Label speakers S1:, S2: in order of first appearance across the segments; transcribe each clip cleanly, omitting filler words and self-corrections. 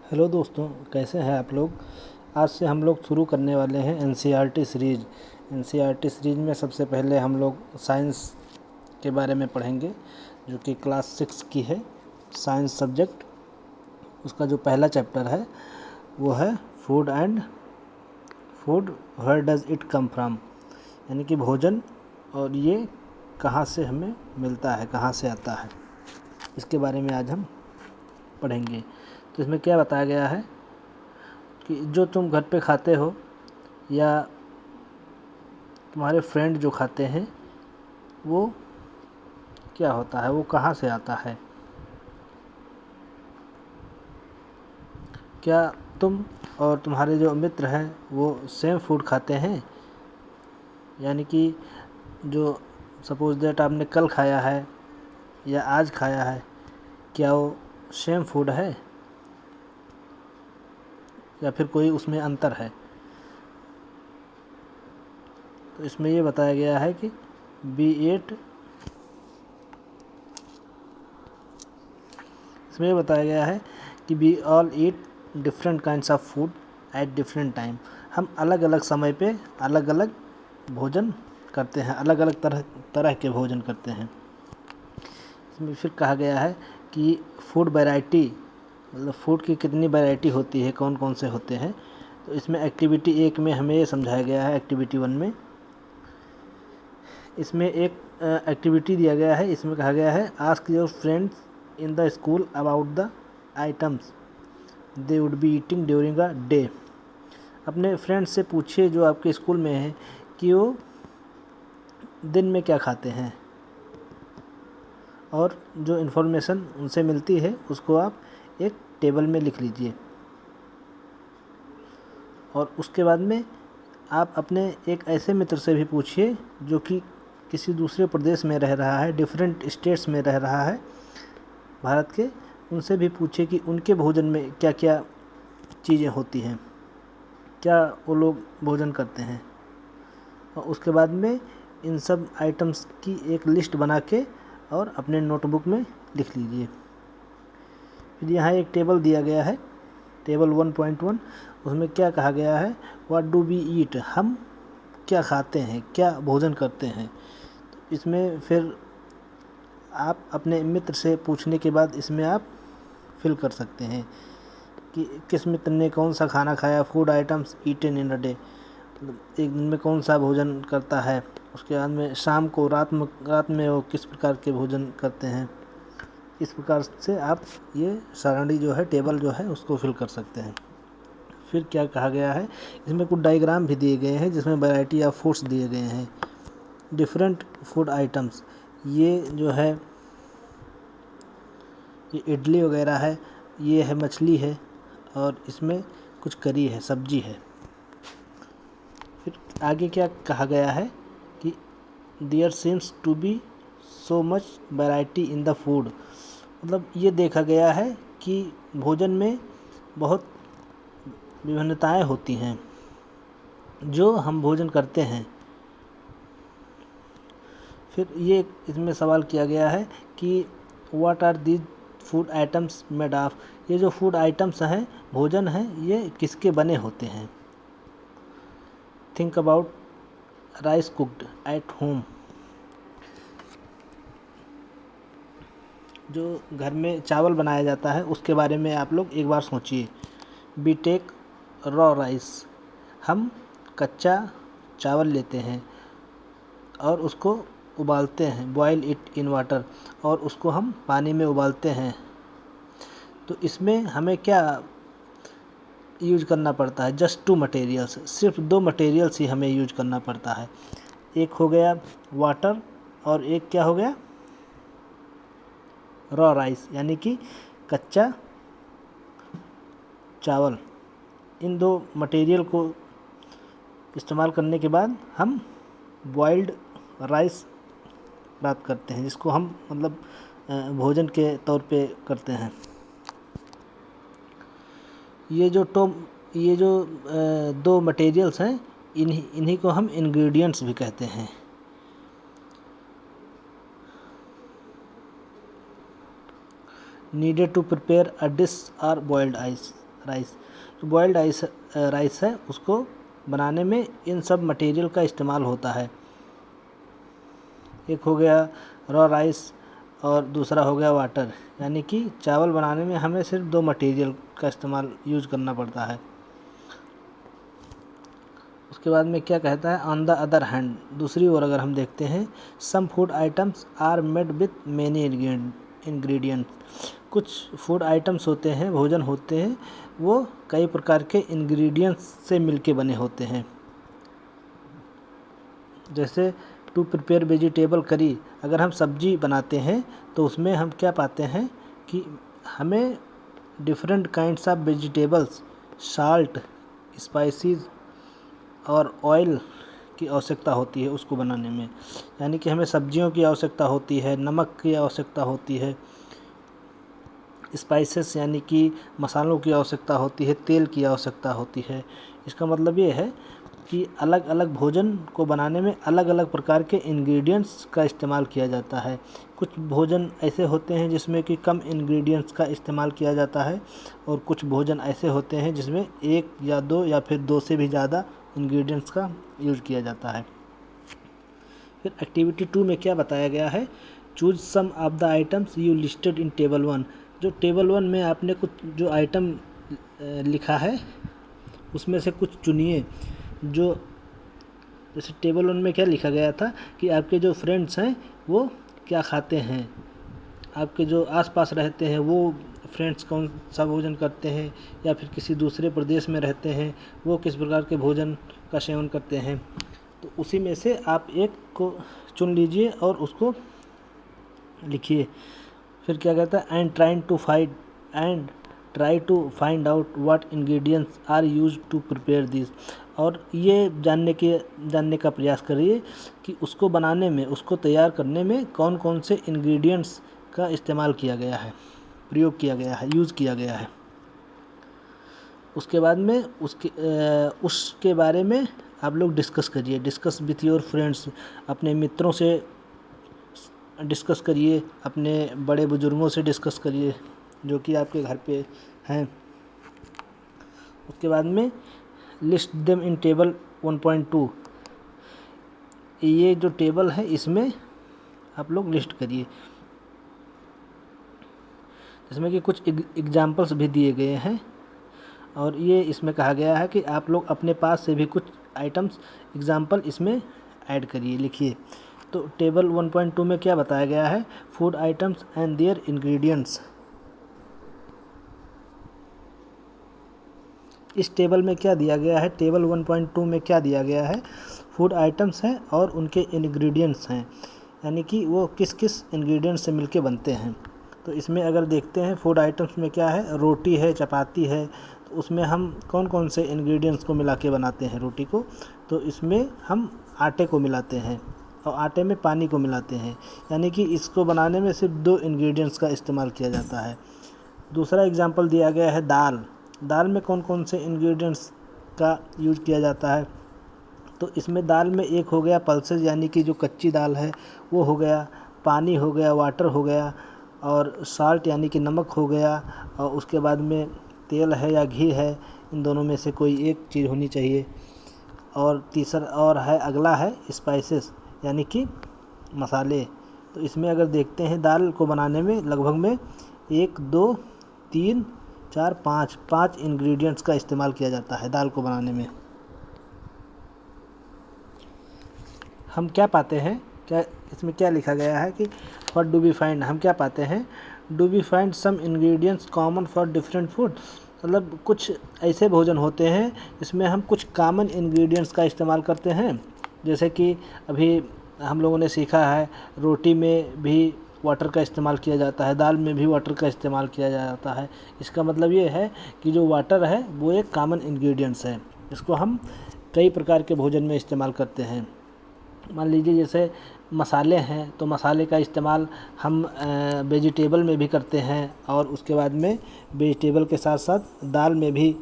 S1: Hello दोस्तों, कैसे हैं आप लोग। आज से हम लोग शुरू करने वाले हैं एनसीईआरटी सीरीज़। एनसीईआरटी सीरीज़ में सबसे पहले हम लोग साइंस के बारे में पढ़ेंगे, जो कि क्लास 6 की है साइंस सब्जेक्ट। उसका जो पहला चैप्टर है वो है food and food where does it come from, यानी कि भोजन और ये कहाँ से हमें मिलता है, कहाँ से आता है। इसके बारे में आज हम पढ़ेंगे। तो इसमें क्या बताया गया है कि जो तुम घर पे खाते हो या तुम्हारे फ्रेंड जो खाते हैं वो क्या होता है, वो कहाँ से आता है। क्या तुम और तुम्हारे जो मित्र हैं वो सेम फूड खाते हैं, यानी कि जो सपोज दैट आपने कल खाया है या आज खाया है, क्या वो सेम फूड है या फिर कोई उसमें अंतर है। तो इसमें ये बताया गया है कि we all eat different kinds of food at different time. हम अलग अलग समय पे अलग अलग भोजन करते हैं, अलग अलग तरह के भोजन करते हैं। इसमें फिर कहा गया है कि फूड वैरायटी, मतलब फूड की कितनी वैरायटी होती है, कौन कौन से होते हैं। तो इसमें एक्टिविटी 1 में हमें ये समझाया गया है, एक्टिविटी 1 में इसमें एक एक्टिविटी दिया गया है। इसमें कहा गया है ask your friends in the school about the items they would be eating during a day. अपने फ्रेंड्स से पूछिए जो आपके स्कूल में है कि वो दिन में क्या खाते हैं, और जो इन्फॉर्मेशन उनसे मिलती है उसको आप एक टेबल में लिख लीजिए। और उसके बाद में आप अपने एक ऐसे मित्र से भी पूछिए जो कि किसी दूसरे प्रदेश में रह रहा है, डिफरेंट स्टेट्स में रह रहा है भारत के। उनसे भी पूछिए कि उनके भोजन में क्या क्या चीज़ें होती हैं, क्या वो लोग भोजन करते हैं। और उसके बाद में इन सब आइटम्स की एक लिस्ट बना के और अपने नोटबुक में लिख लीजिए। फिर यहाँ एक टेबल दिया गया है, टेबल 1.1। उसमें क्या कहा गया है, व्हाट डू वी ईट, हम क्या खाते हैं, क्या भोजन करते हैं। तो इसमें फिर आप अपने मित्र से पूछने के बाद इसमें आप फिल कर सकते हैं कि किस मित्र ने कौन सा खाना खाया। Food items eaten in a day, मतलब एक दिन में कौन सा भोजन करता है। उसके बाद में शाम को, रात में वो किस प्रकार के भोजन करते हैं। इस प्रकार से आप ये सारणी जो है, टेबल जो है, उसको फिल कर सकते हैं। फिर क्या कहा गया है, इसमें कुछ डायग्राम भी दिए गए हैं जिसमें वैरायटी ऑफ फूड्स दिए गए हैं, डिफरेंट फूड आइटम्स। ये जो है, ये इडली वगैरह है, ये है मछली है, और इसमें कुछ करी है, सब्जी है। फिर आगे क्या कहा गया है कि there seems to be so much variety in the food, मतलब ये देखा गया है कि भोजन में बहुत विभिन्नताएं होती हैं जो हम भोजन करते हैं। फिर ये इसमें सवाल किया गया है कि what are these food items made of, ये जो फूड आइटम्स हैं, भोजन हैं, ये किसके बने होते हैं। Think about rice cooked at home, जो घर में चावल बनाया जाता है उसके बारे में आप लोग एक बार सोचिए। वी टेक रॉ राइस, हम कच्चा चावल लेते हैं और उसको उबालते हैं, बॉयल इट इन वाटर, और उसको हम पानी में उबालते हैं। तो इसमें हमें क्या यूज करना पड़ता है, जस्ट 2 मटेरियल्स, सिर्फ 2 मटेरियल्स ही हमें यूज करना पड़ता है। एक हो गया वाटर और एक क्या हो गया, रॉ राइस, यानी कि कच्चा चावल। इन 2 मटेरियल को इस्तेमाल करने के बाद हम बॉइल्ड राइस प्राप्त करते हैं, जिसको हम मतलब भोजन के तौर पे करते हैं। ये जो 2 मटेरियल्स हैं, इन्हीं को हम इंग्रेडिएंट्स भी कहते हैं। Needed to prepare a dish are boiled ice, rice. जो बॉयल्ड राइस है उसको बनाने में इन सब मटेरियल का इस्तेमाल होता है। एक हो गया रॉ राइस और दूसरा हो गया वाटर, यानी कि चावल बनाने में हमें सिर्फ 2 मटेरियल का इस्तेमाल यूज करना पड़ता है। उसके बाद में क्या कहता है, ऑन द अदर हैंड, दूसरी ओर अगर हम देखते हैं, some food items are made with many ingredients. कुछ फूड आइटम्स होते हैं, भोजन होते हैं, वो कई प्रकार के इंग्रेडिएंट्स से मिलके बने होते हैं। जैसे टू प्रिपेयर वेजिटेबल करी, अगर हम सब्जी बनाते हैं तो उसमें हम क्या पाते हैं कि हमें different kinds of vegetables, salt, spices और ऑयल की आवश्यकता होती है उसको बनाने में। यानी कि हमें सब्जियों की आवश्यकता होती है, नमक की आवश्यकता होती है, स्पाइसेस यानी कि मसालों की आवश्यकता होती है, तेल की आवश्यकता होती है। इसका मतलब ये है कि अलग अलग भोजन को बनाने में अलग अलग प्रकार के इंग्रेडिएंट्स का इस्तेमाल किया जाता है। कुछ भोजन ऐसे होते हैं जिसमें कि कम इंग्रेडिएंट्स का इस्तेमाल किया जाता है, और कुछ भोजन ऐसे होते हैं जिसमें 1 या 2 या फिर 2 से भी ज़्यादा इंग्रेडिएंट्स का यूज किया जाता है। फिर एक्टिविटी 2 में क्या बताया गया है, choose some of the items you listed in table 1। जो टेबल 1 में आपने कुछ जो आइटम लिखा है उसमें से कुछ चुनिए। जो जैसे टेबल 1 में क्या लिखा गया था कि आपके जो फ्रेंड्स हैं वो क्या खाते हैं, आपके जो आसपास रहते हैं वो फ्रेंड्स कौन सा भोजन करते हैं, या फिर किसी दूसरे प्रदेश में रहते हैं वो किस प्रकार के भोजन का सेवन करते हैं। तो उसी में से आप एक को चुन लीजिए और उसको लिखिए। फिर क्या कहता है, and try to find out what ingredients are used to prepare this. और ये जानने का प्रयास करिए कि उसको बनाने में, उसको तैयार करने में कौन कौन से इंग्रेडिएंट्स का इस्तेमाल किया गया है, प्रयोग किया गया है, यूज़ किया गया है। उसके बाद में उसके बारे में आप लोग डिस्कस करिए, डिस्कस विथ योर फ्रेंड्स, अपने मित्रों से डिस्कस करिए, अपने बड़े बुजुर्गों से डिस्कस करिए जो कि आपके घर पे हैं। उसके बाद में लिस्ट देम इन टेबल 1.2। ये जो टेबल है इसमें आप लोग लिस्ट करिए, जिसमें कि कुछ एग्जाम्पल्स भी दिए गए हैं, और ये इसमें कहा गया है कि आप लोग अपने पास से भी कुछ आइटम्स एग्जाम्पल इसमें ऐड करिए, लिखिए। तो टेबल 1.2 में क्या बताया गया है, food items and their ingredients. इस टेबल में क्या दिया गया है, टेबल 1.2 में क्या दिया गया है, फूड आइटम्स हैं और उनके इंग्रेडिएंट्स हैं, यानी कि वो किस किस इंग्रेडिएंट्स से मिलके बनते हैं। तो इसमें अगर देखते हैं फूड आइटम्स में क्या है, रोटी है, चपाती है, तो उसमें हम कौन कौन से इंग्रेडिएंट्स को मिला के बनाते हैं रोटी को, तो इसमें हम आटे को मिलाते हैं और आटे में पानी को मिलाते हैं, यानी कि इसको बनाने में सिर्फ 2 इंग्रेडिएंट्स का इस्तेमाल किया जाता है। दूसरा एग्जांपल दिया गया है दाल में कौन कौन से इंग्रेडिएंट्स का यूज़ किया जाता है। तो इसमें दाल में एक हो गया पल्सेस, यानी कि जो कच्ची दाल है वो हो गया, पानी हो गया, वाटर हो गया, और साल्ट यानी कि नमक हो गया, और उसके बाद में तेल है या घी है, इन दोनों में से कोई एक चीज़ होनी चाहिए। और तीसरा और है, अगला है स्पाइसेस यानी कि मसाले। तो इसमें अगर देखते हैं दाल को बनाने में लगभग में 1 2 3 4 5 इंग्रेडिएंट्स का इस्तेमाल किया जाता है दाल को बनाने में। हम क्या पाते हैं, क्या इसमें क्या लिखा गया है कि व्हाट डू वी फाइंड, हम क्या पाते हैं, do we find some ingredients common for different food. मतलब कुछ ऐसे भोजन होते हैं जिसमें हम कुछ कॉमन इंग्रेडिएंट्स का इस्तेमाल करते हैं। जैसे कि अभी हम लोगों ने सीखा है, रोटी में भी वाटर का इस्तेमाल किया जाता है, दाल में भी वाटर का इस्तेमाल किया जाता है। इसका मतलब ये है कि जो वाटर है वो एक कॉमन इंग्रेडिएंट्स है, इसको हम कई प्रकार के भोजन में इस्तेमाल करते हैं। मान लीजिए जैसे मसाले हैं, तो मसाले का इस्तेमाल हम वेजिटेबल में भी करते हैं, और उसके बाद में वेजिटेबल के साथ साथ दाल में भी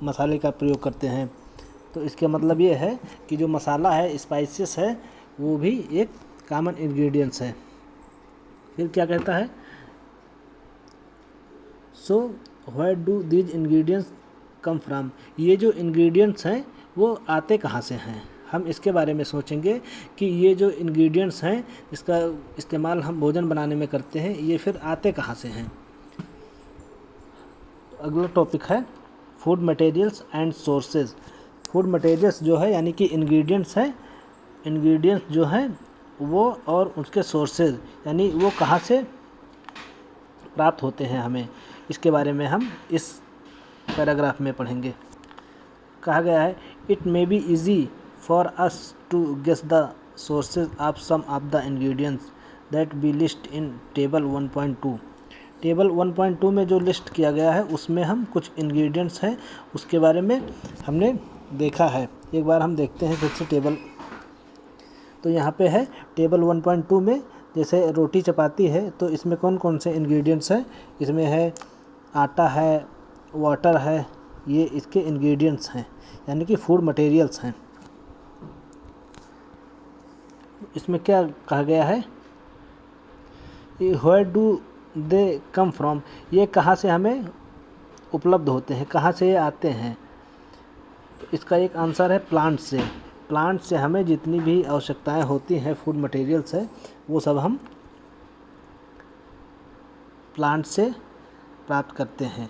S1: मसाले का प्रयोग करते हैं। तो इसका मतलब ये है कि जो मसाला है, स्पाइसेस है, वो भी एक कॉमन इंग्रेडिएंट्स है। फिर क्या कहता है, so where do these ingredients come from, ये जो इंग्रेडिएंट्स हैं वो आते कहाँ से हैं। हम इसके बारे में सोचेंगे कि ये जो इंग्रेडिएंट्स हैं इसका इस्तेमाल हम भोजन बनाने में करते हैं, ये फिर आते कहाँ से हैं। अगला टॉपिक है food materials and sources. Food materials जो है यानी कि इंग्रेडिएंट्स हैं, इंग्रेडिएंट्स जो हैं वो और उसके सोर्सेज यानी वो कहाँ से प्राप्त होते हैं हमें, इसके बारे में हम इस पैराग्राफ में पढ़ेंगे। कहा गया है it may be easy for us to guess the sources of some of the ingredients that be list in table 1.2। Table 1.2 में जो लिस्ट किया गया है उसमें हम कुछ इंग्रेडिएंट्स हैं उसके बारे में हमने देखा है। एक बार हम देखते हैं फिर से टेबल। तो यहाँ पे है टेबल 1.2 में जैसे रोटी चपाती है तो इसमें कौन कौन से इंग्रेडिएंट्स हैं, इसमें है आटा है, वाटर है, ये इसके इंग्रेडिएंट्स हैं यानी कि फूड मटेरियल्स हैं। इसमें क्या कहा गया है, where do they come from, ये कहाँ से हमें उपलब्ध होते हैं, कहाँ से ये आते हैं। तो इसका एक आंसर है प्लांट से। प्लांट से हमें जितनी भी आवश्यकताएं होती हैं फूड मटेरियल्स है वो सब हम प्लांट से प्राप्त करते हैं।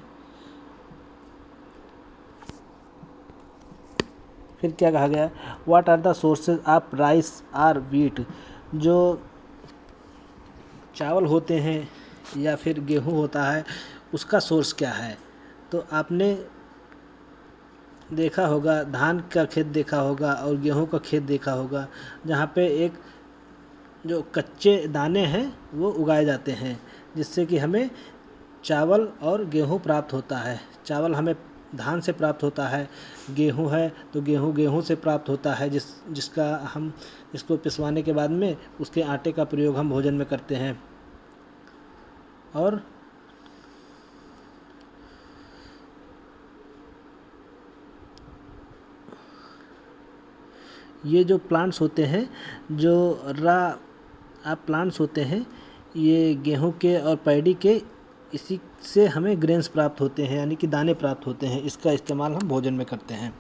S1: फिर क्या कहा गया, what are the sources of rice or wheat, जो चावल होते हैं या फिर गेहूँ होता है उसका सोर्स क्या है। तो आपने देखा होगा धान का खेत देखा होगा और गेहूं का खेत देखा होगा जहाँ पे एक जो कच्चे दाने हैं वो उगाए जाते हैं जिससे कि हमें चावल और गेहूं प्राप्त होता है। चावल हमें धान से प्राप्त होता है, गेहूं है तो गेहूं से प्राप्त होता है जिसका हम इसको पिसवाने के बाद में उसके आटे का प्रयोग हम भोजन में करते हैं। और ये जो प्लांट्स होते हैं, जो प्लांट्स होते हैं, ये गेहूं के और पैडी के इसी से हमें ग्रेन्स प्राप्त होते हैं यानी कि दाने प्राप्त होते हैं। इसका इस्तेमाल हम भोजन में करते हैं।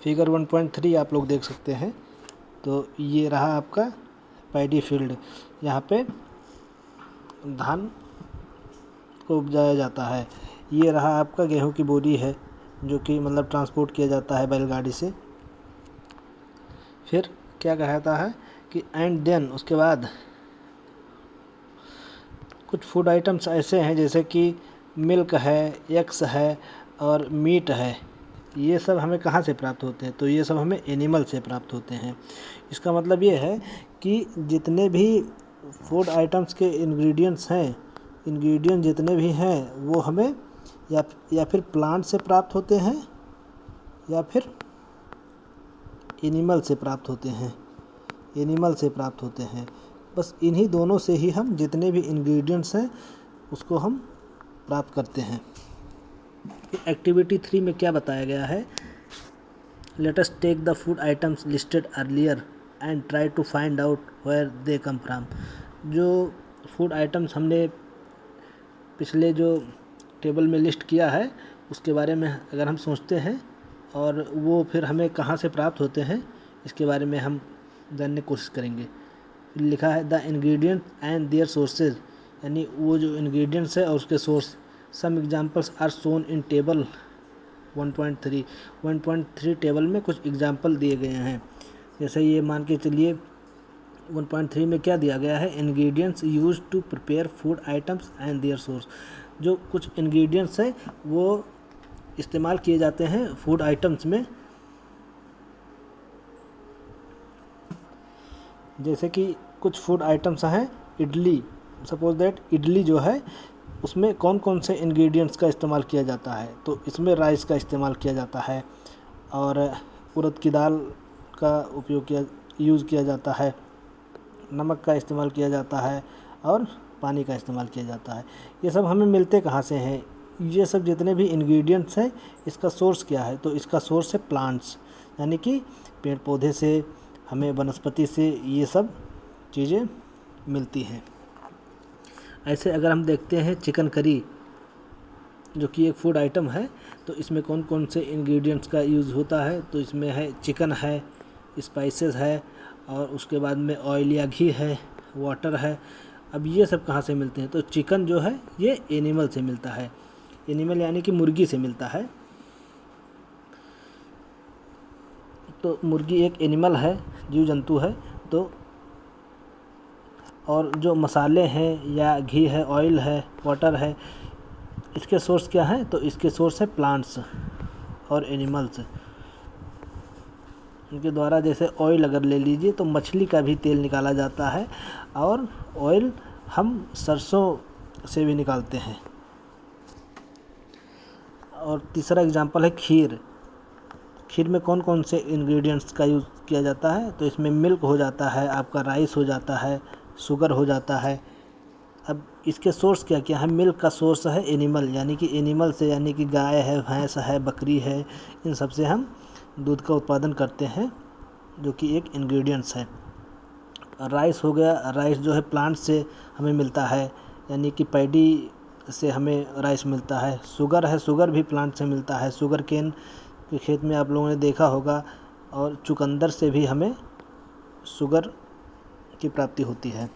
S1: फिगर 1.3 आप लोग देख सकते हैं। तो ये रहा आपका पैडी फील्ड, यहाँ पे धान को उपजाया जाता है। ये रहा आपका गेहूं की बोरी है जो कि मतलब ट्रांसपोर्ट किया जाता है बैलगाड़ी से। फिर क्या कहता है कि एंड देन उसके बाद कुछ फूड आइटम्स ऐसे हैं जैसे कि मिल्क है, एग्स है और मीट है। ये सब हमें कहाँ से प्राप्त होते हैं, तो ये सब हमें एनिमल से प्राप्त होते हैं। इसका मतलब ये है कि जितने भी फूड आइटम्स के इंग्रेडिएंट्स हैं, इंग्रेडिएंट जितने भी हैं वो हमें या फिर प्लांट से प्राप्त होते हैं या फिर एनिमल से प्राप्त होते हैं, एनिमल से प्राप्त होते हैं। बस इन्हीं दोनों से ही हम जितने भी इंग्रेडिएंट्स हैं उसको हम प्राप्त करते हैं। एक्टिविटी 3 में क्या बताया गया है, let us take the food items listed earlier and try to find out where they come from. जो फूड आइटम्स हमने पिछले जो टेबल में लिस्ट किया है उसके बारे में अगर हम सोचते हैं और वो फिर हमें कहाँ से प्राप्त होते हैं इसके बारे में हम जानने की कोशिश करेंगे। लिखा है the ingredient and their sources, यानी वो जो इंग्रेडिएंट्स है और उसके source. Some examples are shown in table 1.3 table में कुछ एग्जांपल दिए गए हैं। जैसे ये मान के चलिए 1.3 में क्या दिया गया है, ingredients used to prepare food items and their source. जो कुछ इंग्रेडिएंट्स हैं वो इस्तेमाल किए जाते हैं फूड आइटम्स में। जैसे कि कुछ फूड आइटम्स हैं इडली, सपोज दैट इडली जो है उसमें कौन कौन से इंग्रेडिएंट्स का इस्तेमाल किया जाता है, तो इसमें राइस का इस्तेमाल किया जाता है और उड़द की दाल का यूज़ किया जाता है, नमक का इस्तेमाल किया जाता है और पानी का इस्तेमाल किया जाता है। ये सब हमें मिलते कहाँ से हैं, ये सब जितने भी इंग्रेडिएंट्स हैं इसका सोर्स क्या है, तो इसका सोर्स है प्लांट्स, यानी कि पेड़ पौधे से, हमें वनस्पति से ये सब चीज़ें मिलती हैं। ऐसे अगर हम देखते हैं चिकन करी जो कि एक फूड आइटम है, तो इसमें कौन कौन से इंग्रेडिएंट्स का यूज़ होता है, तो इसमें है चिकन है, स्पाइसेस है, और उसके बाद में ऑयल या घी है, वाटर है। अब ये सब कहाँ से मिलते हैं, तो चिकन जो है ये एनिमल से मिलता है, एनिमल यानी कि मुर्गी से मिलता है। तो मुर्गी एक एनिमल है, जीव जंतु है। तो और जो मसाले हैं या घी है, ऑयल है, वाटर है, इसके सोर्स क्या है, तो इसके सोर्स है प्लांट्स और एनिमल्स। उनके द्वारा जैसे ऑयल अगर ले लीजिए तो मछली का भी तेल निकाला जाता है, और ऑयल हम सरसों से भी निकालते हैं। और तीसरा एग्जांपल है खीर। खीर में कौन कौन से इंग्रेडिएंट्स का यूज़ किया जाता है, तो इसमें मिल्क हो जाता है, आपका राइस हो जाता है, शुगर हो जाता है। अब इसके सोर्स क्या क्या है, मिल्क का सोर्स है एनिमल, यानी कि एनिमल से, यानी कि गाय है, भैंस है, बकरी है, इन सब से हम दूध का उत्पादन करते हैं, जो कि एक इंग्रेडिएंट्स है। राइस हो गया, राइस जो है प्लांट से हमें मिलता है, यानी कि पैडी से हमें राइस मिलता है। शुगर है, शुगर भी प्लांट से मिलता है, शुगर केन के खेत में आप लोगों ने देखा होगा। और चुकंदर से भी हमें शुगर की प्राप्ति होती है,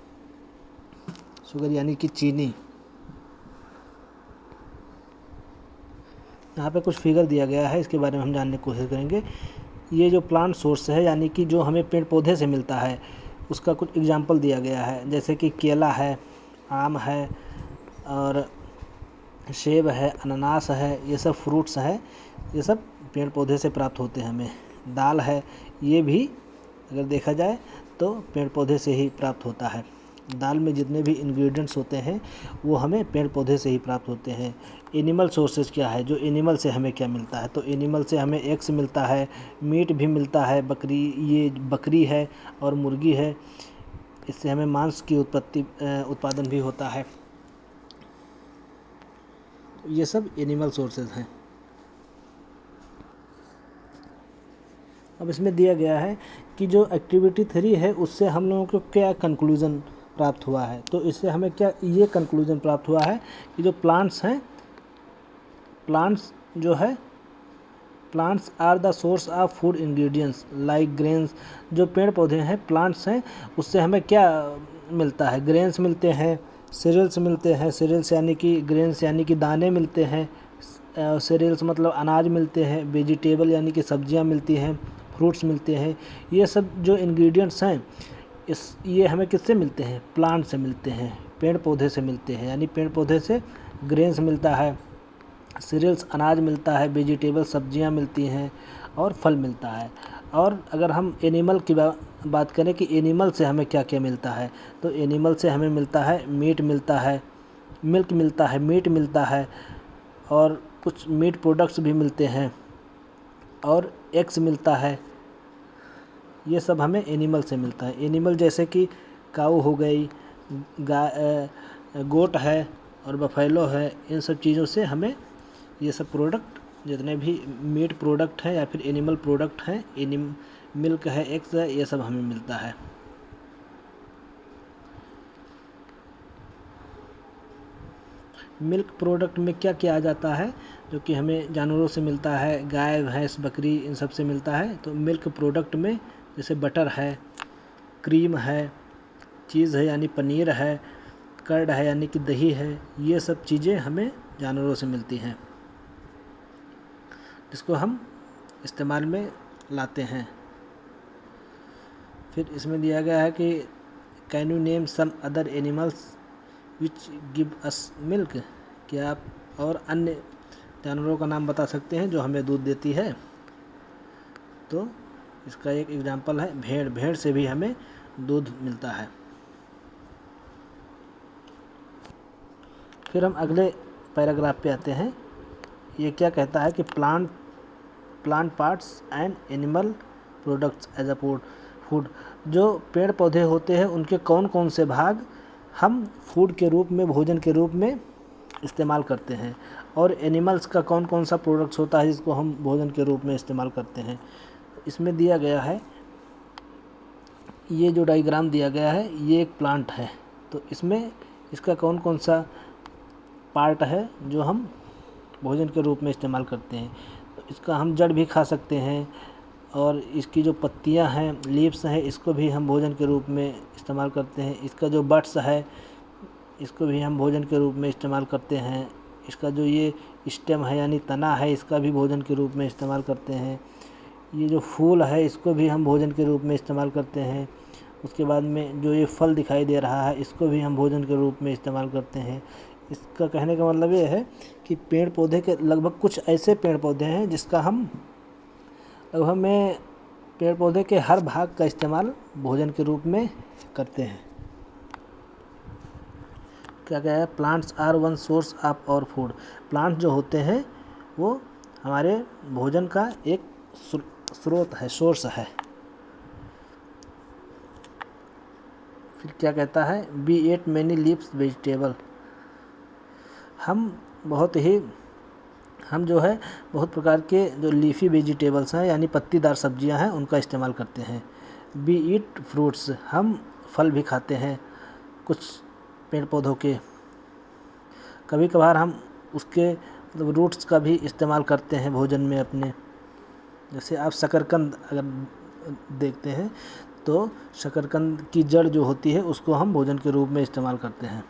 S1: शुगर यानी कि चीनी। यहाँ पे कुछ फिगर दिया गया है, इसके बारे में हम जानने की कोशिश करेंगे। ये जो प्लांट सोर्स है, यानी कि जो हमें पेड़ पौधे से मिलता है, उसका कुछ एग्जांपल दिया गया है, जैसे कि केला है, आम है, और सेब है, अनानास है, ये सब फ्रूट्स है, ये सब पेड़ पौधे से प्राप्त होते हैं हमें। दाल है, ये भी अगर देखा जाए तो पेड़ पौधे से ही प्राप्त होता है। दाल में जितने भी इंग्रेडिएंट्स होते हैं वो हमें पेड़ पौधे से ही प्राप्त होते हैं। एनिमल सोर्सेज क्या है, जो एनिमल से हमें क्या मिलता है, तो एनिमल से हमें एग्स मिलता है, मीट भी मिलता है, ये बकरी है और मुर्गी है, इससे हमें मांस की उत्पादन भी होता है। ये सब एनिमल सोर्सेज हैं। अब इसमें दिया गया है कि जो एक्टिविटी 3 है उससे हम लोगों को क्या कंक्लूज़न प्राप्त हुआ है, तो इससे हमें क्या ये कंक्लूज़न प्राप्त हुआ है कि जो प्लांट्स हैं, प्लांट्स जो है, plants are the source of food ingredients like grains. जो पेड़ पौधे हैं, प्लांट्स हैं, उससे हमें क्या मिलता है, ग्रेन्स मिलते हैं, सीरियल्स मिलते हैं, सीरियल्स यानी कि ग्रेन्स यानी कि दाने मिलते हैं, सीरियल्स मतलब अनाज मिलते हैं, वेजिटेबल यानी कि सब्जियां मिलती हैं, फ्रूट्स मिलते हैं। ये सब जो इंग्रेडिएंट्स हैं ये हमें किससे मिलते हैं, प्लांट से मिलते हैं, पेड़ पौधे से मिलते हैं। यानी पेड़ पौधे से ग्रेन्स मिलता है, सीरियल्स अनाज मिलता है, वेजिटेबल सब्जियां मिलती हैं, और फल मिलता है। और अगर हम एनिमल की बात करें कि एनिमल से हमें क्या क्या मिलता है, तो एनिमल से हमें मिलता है मीट मिलता है, मिल्क मिलता है, मीट मिलता है, और कुछ मीट प्रोडक्ट्स भी मिलते हैं, और एग्स मिलता है। ये सब हमें एनिमल से मिलता है। एनिमल जैसे कि काऊ हो गई, गोट है और बफेलो है, इन सब चीज़ों से हमें ये सब प्रोडक्ट, जितने भी मीट प्रोडक्ट हैं या फिर एनिमल प्रोडक्ट हैं, मिल्क है, एग्स है, ये सब हमें मिलता है। मिल्क प्रोडक्ट में क्या क्या आ जाता है, जो कि हमें जानवरों से मिलता है, गाय, भैंस, बकरी, इन सब से मिलता है। तो मिल्क प्रोडक्ट में जैसे बटर है, क्रीम है, चीज़ है यानी पनीर है, कर्ड है यानी कि दही है, ये सब चीज़ें हमें जानवरों से मिलती हैं, जिसको हम इस्तेमाल में लाते हैं। फिर इसमें दिया गया है कि can you name some other animals which give us milk. क्या आप और अन्य जानवरों का नाम बता सकते हैं जो हमें दूध देती है, तो इसका एक एग्जांपल है भेड़। भेड़ से भी हमें दूध मिलता है। फिर हम अगले पैराग्राफ पे आते हैं। ये क्या कहता है कि plant parts and animal products as a food. जो पेड़ पौधे होते हैं उनके कौन कौन से भाग हम फूड के रूप में, भोजन के रूप में इस्तेमाल करते हैं, और एनिमल्स का कौन कौन सा प्रोडक्ट्स होता है जिसको हम भोजन के रूप में इस्तेमाल करते हैं। इसमें दिया गया है, ये जो डायग्राम दिया गया है ये एक प्लांट है। तो इसमें इसका कौन कौन सा पार्ट है जो हम भोजन के रूप में इस्तेमाल करते हैं। तो इसका हम जड़ भी खा सकते हैं, और इसकी जो पत्तियां हैं, लीव्स हैं, इसको भी हम भोजन के रूप में इस्तेमाल करते हैं। इसका जो बड्स है, इसको भी हम भोजन के रूप में इस्तेमाल करते हैं। इसका जो ये स्टेम है यानी तना है, इसका भी भोजन के रूप में इस्तेमाल करते हैं। ये जो फूल है, इसको भी हम भोजन के रूप में इस्तेमाल करते हैं। उसके बाद में जो ये फल दिखाई दे रहा है, इसको भी हम भोजन के रूप में इस्तेमाल करते हैं। इसका कहने का मतलब ये है कि पेड़ पौधे के लगभग कुछ ऐसे पेड़ पौधे हैं जिसका हम लगभग में पेड़ पौधे के हर भाग का इस्तेमाल भोजन के रूप में करते हैं। क्या क्या है, plants are one source of our food. Plant जो होते हैं वो हमारे भोजन का एक स्रोत है, सोर्स है। फिर क्या कहता है, we eat many leaves vegetable. हम जो है बहुत प्रकार के जो लीफी वेजिटेबल्स हैं यानी पत्तीदार सब्जियां हैं, उनका इस्तेमाल करते हैं। बी ईट फ्रूट्स, हम फल भी खाते हैं कुछ पेड़ पौधों के। कभी कभार हम उसके मतलब रूट्स का भी इस्तेमाल करते हैं भोजन में अपने। जैसे आप शकरकंद अगर देखते हैं तो शकरकंद की जड़ जो होती है उसको हम भोजन के रूप में इस्तेमाल करते हैं।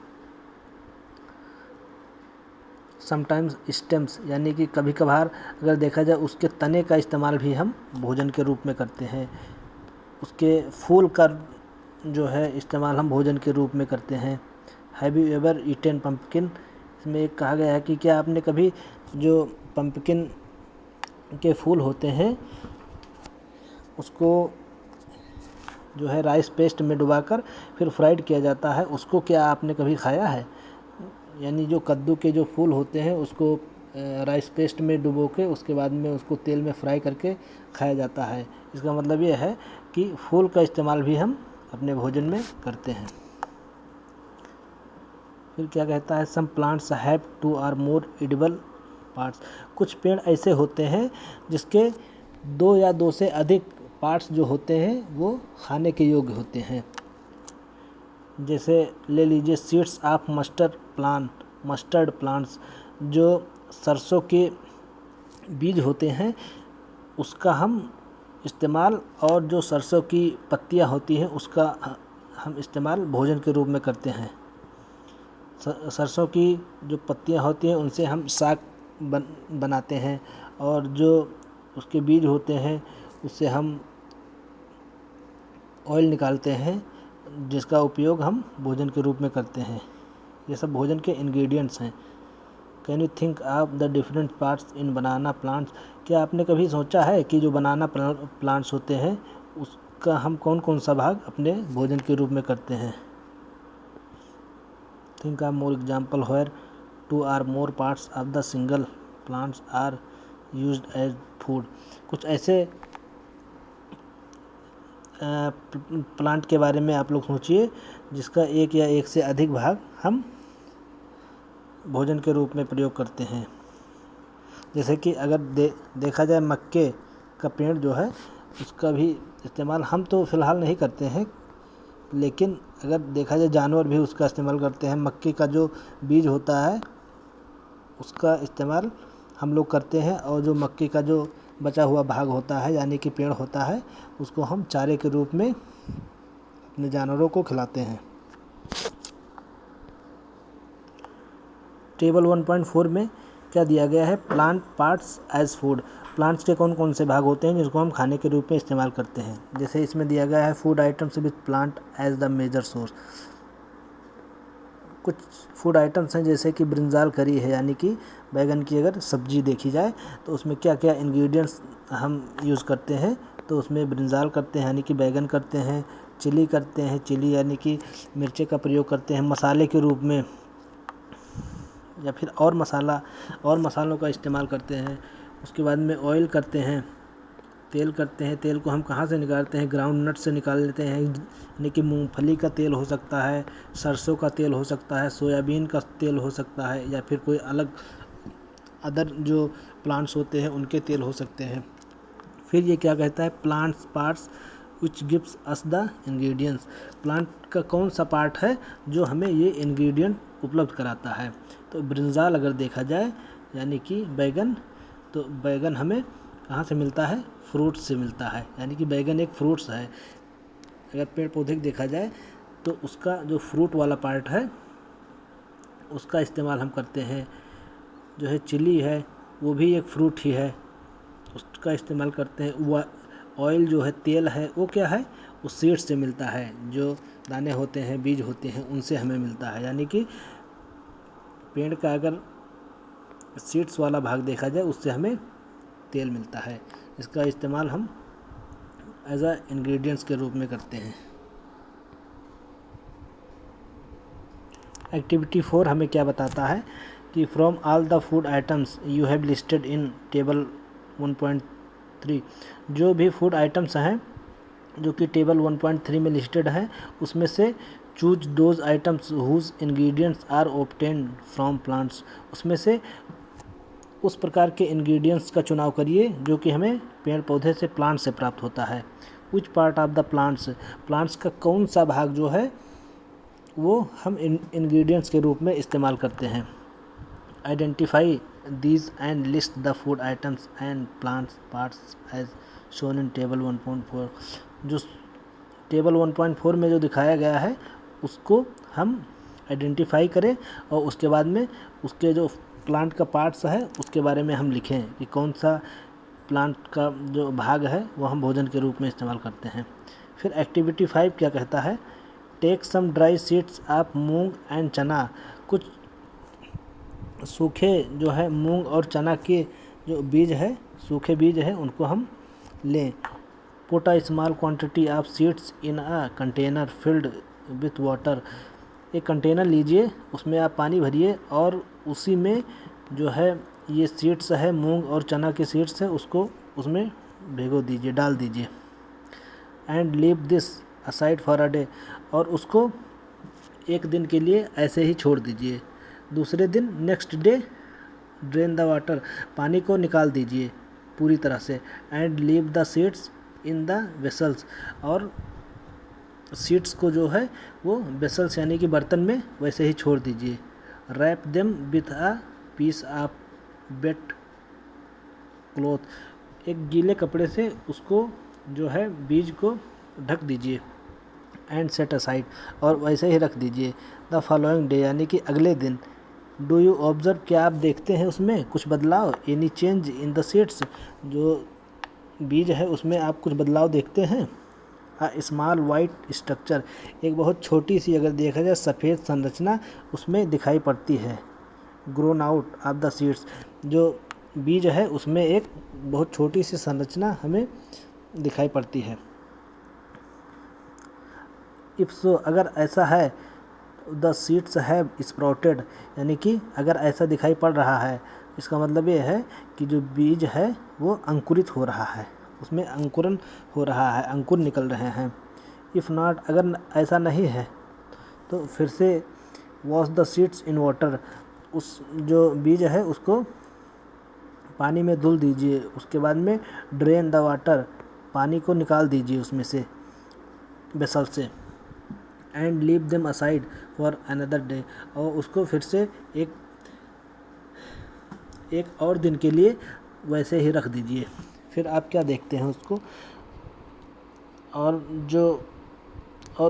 S1: समटाइम्स स्टेम्स, यानी कि कभी कभार अगर देखा जाए उसके तने का इस्तेमाल भी हम भोजन के रूप में करते हैं। उसके फूल का जो है इस्तेमाल हम भोजन के रूप में करते हैं। Have you ever eaten pumpkin, इसमें एक कहा गया है कि क्या आपने कभी जो पम्पकिन के फूल होते हैं उसको जो है राइस पेस्ट में डुबाकर फिर फ्राइड किया जाता है, उसको क्या आपने कभी खाया है। यानी जो कद्दू के जो फूल होते हैं उसको राइस पेस्ट में डुबो के उसके बाद में उसको तेल में फ्राई करके खाया जाता है। इसका मतलब ये है कि फूल का इस्तेमाल भी हम अपने भोजन में करते हैं। फिर क्या कहता है, some plants have 2 or more edible parts. कुछ पेड़ ऐसे होते हैं जिसके 2 या 2 से अधिक पार्ट्स जो होते हैं वो खाने के योग्य होते हैं। जैसे ले लीजिए सीड्स ऑफ मस्टर्ड प्लांट्स, जो सरसों के बीज होते हैं उसका हम इस्तेमाल, और जो सरसों की पत्तियां होती हैं उसका हम इस्तेमाल भोजन के रूप में करते हैं। सरसों की जो पत्तियां होती हैं उनसे हम साग बनाते हैं, और जो उसके बीज होते हैं उससे हम ऑयल निकालते हैं जिसका उपयोग हम भोजन के रूप में करते हैं। ये सब भोजन के इंग्रेडिएंट्स हैं। Can you think of the different parts in banana plants. क्या आपने कभी सोचा है कि जो बनाना प्लांट्स होते हैं उसका हम कौन कौन सा भाग अपने भोजन के रूप में करते हैं। Think of more example where 2 or more parts of the single plants are used as food. कुछ ऐसे प्लांट के बारे में आप लोग सोचिए जिसका एक या एक से अधिक भाग हम भोजन के रूप में प्रयोग करते हैं। जैसे कि अगर देखा जाए मक्के का पेड़ जो है उसका भी इस्तेमाल हम तो फ़िलहाल नहीं करते हैं, लेकिन अगर देखा जाए जानवर भी उसका इस्तेमाल करते हैं। मक्के का जो बीज होता है उसका इस्तेमाल हम लोग करते हैं, और जो मक्के का जो बचा हुआ भाग होता है यानी कि पेड़ होता है उसको हम चारे के रूप में अपने जानवरों को खिलाते हैं। टेबल 1.4 में क्या दिया गया है, plant parts as food. Plants के कौन कौन से भाग होते हैं जिसको हम खाने के रूप में इस्तेमाल करते हैं। जैसे इसमें दिया गया है food items with plant as the major source. कुछ फूड आइटम्स हैं जैसे कि ब्रिंजाल करी है, यानी कि बैगन की अगर सब्जी देखी जाए तो उसमें क्या क्या इंग्रेडिएंट्स हम यूज़ करते हैं। तो उसमें ब्रिंजाल करते हैं यानी कि बैगन करते हैं, चिली करते हैं, चिली यानी कि मिर्ची का प्रयोग करते हैं मसाले के रूप में, या फिर और मसालों का इस्तेमाल करते हैं। उसके बाद में ऑयल करते हैं, तेल करते हैं। तेल को हम कहाँ से निकालते हैं, ग्राउंड नट से निकाल लेते हैं, यानी कि मूंगफली का तेल हो सकता है, सरसों का तेल हो सकता है, सोयाबीन का तेल हो सकता है, या फिर कोई अलग अदर जो प्लांट्स होते हैं उनके तेल हो सकते हैं। फिर ये क्या कहता है, plants parts which gives us the ingredients. Plant का कौन सा पार्ट है जो हमें ये इंग्रेडिएंट उपलब्ध कराता है। तो ब्रिंजाल अगर देखा जाए यानी कि बैगन, तो बैगन हमें कहाँ से मिलता है, फ्रूट से मिलता है, यानी कि बैगन एक फ्रूट्स है। अगर पेड़ पौधे को देखा जाए तो उसका जो फ्रूट वाला पार्ट है उसका इस्तेमाल हम करते हैं। जो है चिली है वो भी एक फ्रूट ही है, उसका इस्तेमाल करते हैं। वो ऑयल जो है, तेल है, वो क्या है, वो सीड्स से मिलता है। जो दाने होते हैं, बीज होते हैं, उनसे हमें मिलता है। यानी कि पेड़ का अगर सीड्स वाला भाग देखा जाए उससे हमें तेल मिलता है। इसका इस्तेमाल हम एज अ इंग्रेडिएंट्स के रूप में करते हैं। एक्टिविटी 4 हमें क्या बताता है कि from all the food items you have listed in table 1.3, जो भी फूड आइटम्स हैं जो कि टेबल 1.3 में लिस्टेड हैं, उसमें से choose those items whose ingredients are obtained from plants. उसमें से उस प्रकार के इंग्रेडिएंट्स का चुनाव करिए जो कि हमें पेड़ पौधे से, प्लांट से प्राप्त होता है। Which part of the plants, plants का कौन सा भाग जो है वो हम इंग्रेडिएंट्स के रूप में इस्तेमाल करते हैं। Identify these and list the food items and plants parts as shown in table 1.4। जो टेबल 1.4 में जो दिखाया गया है उसको हम आइडेंटिफाई करें और उसके बाद में उसके जो प्लांट का पार्ट्स है उसके बारे में हम लिखें कि कौन सा प्लांट का जो भाग है वो हम भोजन के रूप में इस्तेमाल करते हैं। फिर एक्टिविटी 5 क्या कहता है, take some dry seeds of moong and chana. कुछ सूखे जो है मूंग और चना के जो बीज है, सूखे बीज है, उनको हम लें। Put a small quantity of seeds in a container filled with water. एक कंटेनर लीजिए, उसमें आप पानी भरिए और उसी में जो है ये सीड्स है, मूंग और चना के सीड्स है, उसको उसमें भिगो दीजिए, डाल दीजिए। And leave this aside for a day, और उसको एक दिन के लिए ऐसे ही छोड़ दीजिए। दूसरे दिन next day drain the water, पानी को निकाल दीजिए पूरी तरह से। And leave the seeds in the vessels, और सीड्स को जो है वो वेसल्स यानी कि बर्तन में वैसे ही छोड़ दीजिए। Wrap them with a piece of wet cloth, एक गीले कपड़े से उसको जो है बीज को ढक दीजिए। एंड सेट असाइड, और वैसे ही रख दीजिए। द फॉलोइंग डे यानी कि अगले दिन। डू यू ऑब्जर्व, क्या आप देखते हैं उसमें कुछ बदलाव, any change in the seeds, जो बीज है उसमें आप कुछ बदलाव देखते हैं। अ स्मॉल वाइट स्ट्रक्चर, एक बहुत छोटी सी अगर देखा जाए सफ़ेद संरचना उसमें दिखाई पड़ती है। Grown out of the seeds, जो बीज है उसमें एक बहुत छोटी सी संरचना हमें दिखाई पड़ती है। इफ सो, अगर ऐसा है, द सीड्स हैव स्प्राउटेड, यानी कि अगर ऐसा दिखाई पड़ रहा है इसका मतलब ये है कि जो बीज है वो अंकुरित हो रहा है, उसमें अंकुरन हो रहा है, अंकुर निकल रहे हैं। इफ़ नॉट, अगर ऐसा नहीं है तो फिर से wash the seeds in water, उस जो बीज है उसको पानी में धुल दीजिए। उसके बाद में ड्रेन द वाटर, पानी को निकाल दीजिए उसमें से, वेसल से। And leave them aside for another day, और उसको फिर से एक और दिन के लिए वैसे ही रख दीजिए। फिर आप क्या देखते हैं उसको, और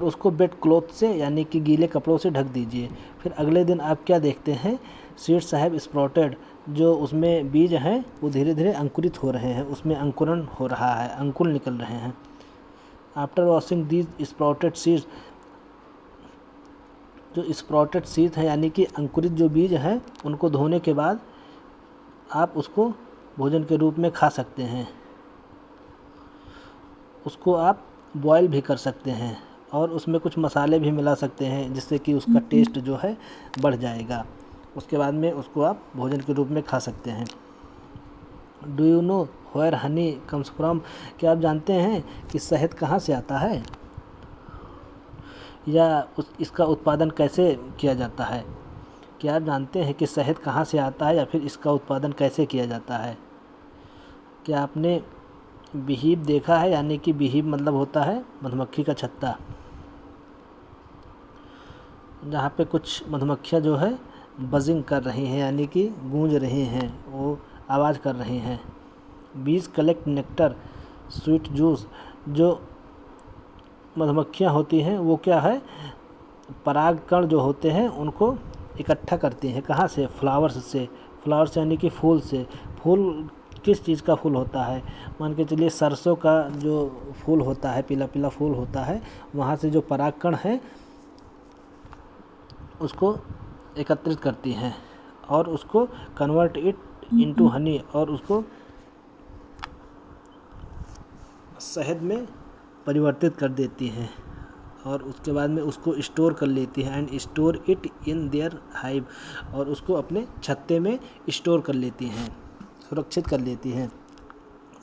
S1: उसको वेट क्लॉथ से यानी कि गीले कपड़ों से ढक दीजिए। फिर अगले दिन आप क्या देखते हैं, सीड्स हैव स्प्राउटेड, जो उसमें बीज हैं वो धीरे धीरे अंकुरित हो रहे हैं, उसमें अंकुरन हो रहा है, अंकुर निकल रहे हैं। After washing these sprouted seeds, जो स्प्राउटेड सीड्स हैं यानी कि अंकुरित जो बीज हैं उनको धोने के बाद आप उसको भोजन के रूप में खा सकते हैं। उसको आप बॉयल भी कर सकते हैं और उसमें कुछ मसाले भी मिला सकते हैं जिससे कि उसका टेस्ट जो है बढ़ जाएगा। उसके बाद में उसको आप भोजन के रूप में खा सकते हैं। Do you know where honey comes from, क्या आप जानते हैं कि शहद कहाँ से आता है, या इसका उत्पादन कैसे किया जाता है। क्या आप जानते हैं कि शहद कहाँ से आता है या फिर इसका उत्पादन कैसे किया जाता है। क्या आपने बिहीव देखा है, यानी कि बिहीव मतलब होता है मधुमक्खी का छत्ता, जहाँ पे कुछ मधुमक्खियाँ जो है बजिंग कर रही हैं, यानी कि गूंज रही हैं, वो आवाज़ कर रही हैं। बीज कलेक्ट नेक्टर स्वीट जूस, जो मधुमक्खियाँ होती हैं वो क्या है, परागकण जो होते हैं उनको इकट्ठा करती हैं। कहाँ से? फ्लावर्स से। फ्लावर्स यानी कि फूल से। फूल किस चीज़ का फूल होता है? मान के चलिए सरसों का जो फूल होता है, पीला पीला फूल होता है, वहाँ से जो परागकण है उसको एकत्रित करती हैं और उसको कन्वर्ट इट इनटू हनी, और उसको शहद में परिवर्तित कर देती हैं, और उसके बाद में उसको स्टोर कर लेती है and store it in their hive, और उसको अपने छत्ते में स्टोर कर लेती हैं, सुरक्षित कर लेती हैं।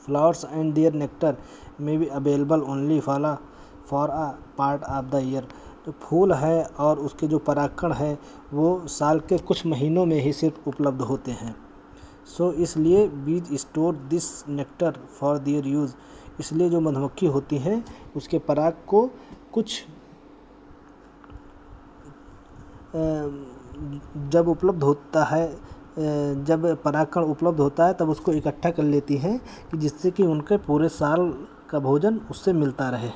S1: Flowers and their nectar may be available only for a part of the year, जो फूल है और उसके जो परागकण है वो साल के कुछ महीनों में ही सिर्फ उपलब्ध होते हैं। सो इसलिए बीज store this nectar for their use, इसलिए जो मधुमक्खी होती हैं उसके पराग को कुछ जब उपलब्ध होता है, जब परागकण उपलब्ध होता है तब उसको इकट्ठा कर लेती हैं कि जिससे कि उनके पूरे साल का भोजन उससे मिलता रहे।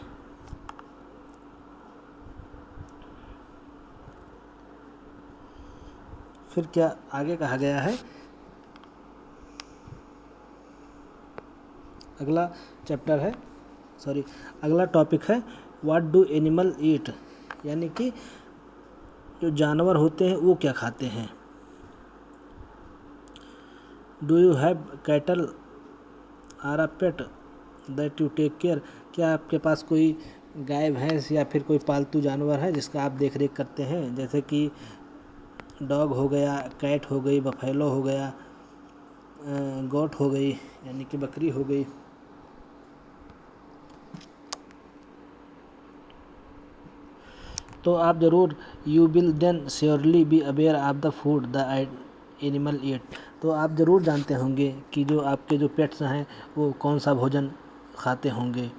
S1: फिर क्या आगे कहा गया है, अगला चैप्टर है, अगला टॉपिक है व्हाट डू एनिमल ईट, यानी कि जो जानवर होते हैं वो क्या खाते हैं। Do you have cattle or a pet that you take care, क्या आपके पास कोई गाय भैंस या फिर कोई पालतू जानवर है जिसका आप देख रेख करते हैं, जैसे कि डॉग हो गया, कैट हो गई, बफेलो हो गया, गोट हो गई यानी कि बकरी हो गई। तो आप ज़रूर you will then surely be aware of the food the animal eat, तो आप ज़रूर जानते होंगे कि जो आपके जो पेट्स हैं वो कौन सा भोजन खाते होंगे।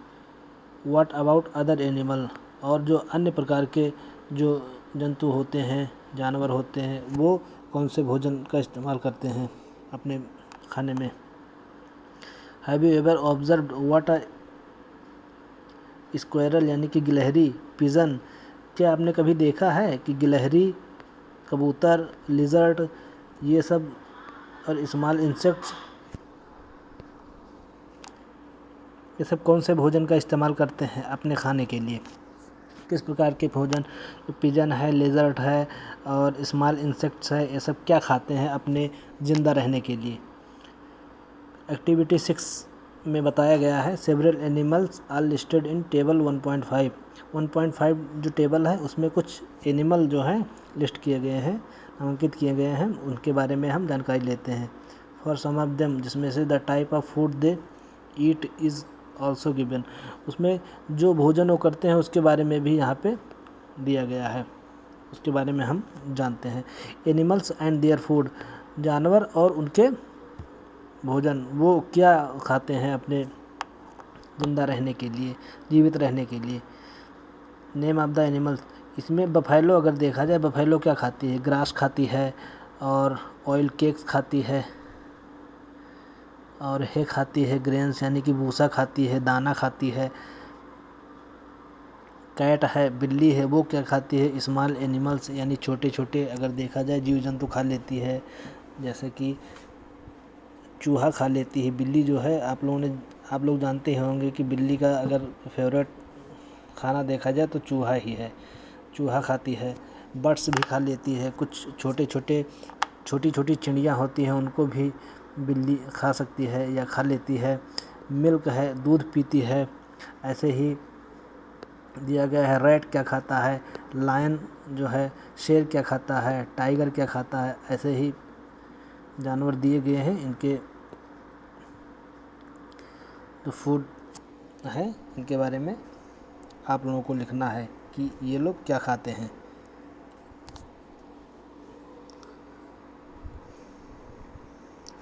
S1: व्हाट अबाउट अदर एनिमल, और जो अन्य प्रकार के जो जंतु होते हैं, जानवर होते हैं, वो कौन से भोजन का इस्तेमाल करते हैं अपने खाने में। Have you ever observed what a squirrel, यानी कि गिलहरी, पिजन, क्या आपने कभी देखा है कि गिलहरी, कबूतर, लिजर्ड, ये सब और स्मॉल इंसेक्ट्स, ये सब कौन से भोजन का इस्तेमाल करते हैं अपने खाने के लिए, किस प्रकार के भोजन, पिजन है, लिजर्ड है और स्मॉल इंसेक्ट्स है, ये सब क्या खाते हैं अपने ज़िंदा रहने के लिए। एक्टिविटी 6 में बताया गया है several animals are listed in table 1.5 जो टेबल है उसमें कुछ एनिमल जो हैं लिस्ट किए गए हैं, नामांकित किए गए हैं, उनके बारे में हम जानकारी लेते हैं। फॉर सम ऑफ देम, जिसमें से the type of food they eat is also given, उसमें जो भोजन वो करते हैं उसके बारे में भी यहाँ पे दिया गया है, उसके बारे में हम जानते हैं। एनिमल्स एंड देयर फूड, जानवर और उनके भोजन, वो क्या खाते हैं अपने ज़िंदा रहने के लिए, जीवित रहने के लिए। नेम ऑफ द एनिमल्स, इसमें बफेलो अगर देखा जाए, बफेलो क्या खाती है, ग्रास खाती है और ऑयल केक्स खाती है और है खाती है, ग्रेन्स यानी कि भूसा खाती है, दाना खाती है। कैट है, बिल्ली है, वो क्या खाती है, स्मॉल एनिमल्स यानी छोटे छोटे अगर देखा जाए जीव जंतु खा लेती है, जैसे कि चूहा खा लेती है। बिल्ली जो है आप लोग जानते होंगे कि बिल्ली का अगर फेवरेट खाना देखा जाए तो चूहा ही है, चूहा खाती है। बर्ड्स भी खा लेती है, कुछ छोटी छोटी चिड़िया होती हैं उनको भी बिल्ली खा सकती है या खा लेती है। मिल्क है, दूध पीती है। ऐसे ही दिया गया है रैट क्या खाता है, लायन जो है शेर क्या खाता है, टाइगर क्या खाता है, ऐसे ही जानवर दिए गए हैं। इनके जो फूड है इनके बारे में आप लोगों को लिखना है कि ये लोग क्या खाते हैं।